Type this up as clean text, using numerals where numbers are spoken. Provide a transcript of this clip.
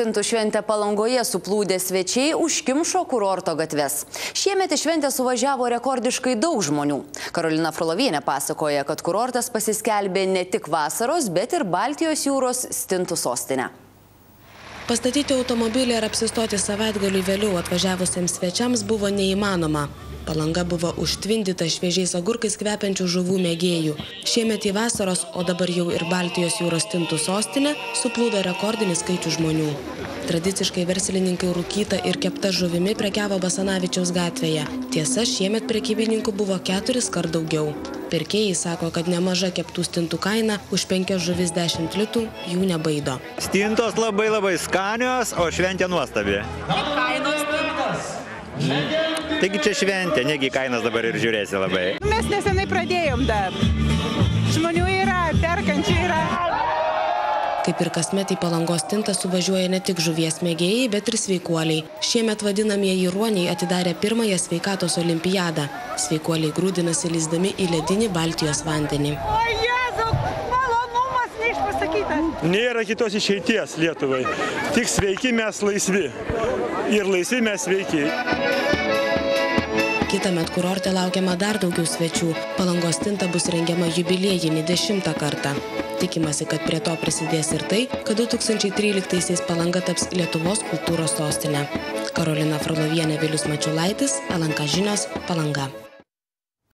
stintų šventę Palangoje suplūdę svečiai užkimšo kurorto gatves. Šiemet į šventę suvažiavo rekordiškai daug žmonių. Karolina Frolovienė pasakoja, kad kurortas pasiskelbė ne tik vasaros, bet ir Baltijos jūros stintų sostinę. Pastatyti automobilį ir apsistoti savaitgaliui vėliau atvažiavusiems svečiams buvo neįmanoma. Palanga buvo užtvindyta šviežiais agurkais kvepiančių žuvų mėgėjų. Šiemet į vasaros, o dabar jau ir Baltijos jūros stintų sostinę, suplūdo rekordinis skaičius žmonių. Tradiciškai verslininkai rūkyta ir kepta žuvimi prekiavo Basanavičiaus gatvėje. Tiesa, šiemet prekybininkų buvo 4 kart daugiau. Pirkėjai sako, kad nemaža keptų stintų kaina už 5 žuvis 10 litų jų nebaido. Stintos labai skanios, o šventė nuostabi. Kaip kainos stintos? Taigi čia šventė, negi kainas dabar ir žiūrėsi labai. Mes nesenai pradėjom dar. Žmonių yra, perkančių yra. Kaip ir kasmet į Palangos stintą suvažiuoja ne tik žuvies mėgėjai, bet ir sveikuoliai. Šiemet vadinamieji ruoniai atidarė pirmąją sveikatos olimpiadą. Sveikuoliai grūdinasi lįsdami į ledinį Baltijos vandenį. O Jėzau, malonumas neišpasakytas. Nėra kitos išeities Lietuvai. Tik sveiki mes laisvi. Ir laisvi mes sveiki. Kitąmet kurorte laukiama dar daugiau svečių. Palangos stinta bus rengiama jubiliejinį 10. kartą. Tikimasi, kad prie to prisidės ir tai, kad 2013-aisiais Palanga taps Lietuvos kultūros sostinė. Karolina Frolovienė, Vilius Mačiulaitis, LNK žinios, Palanga.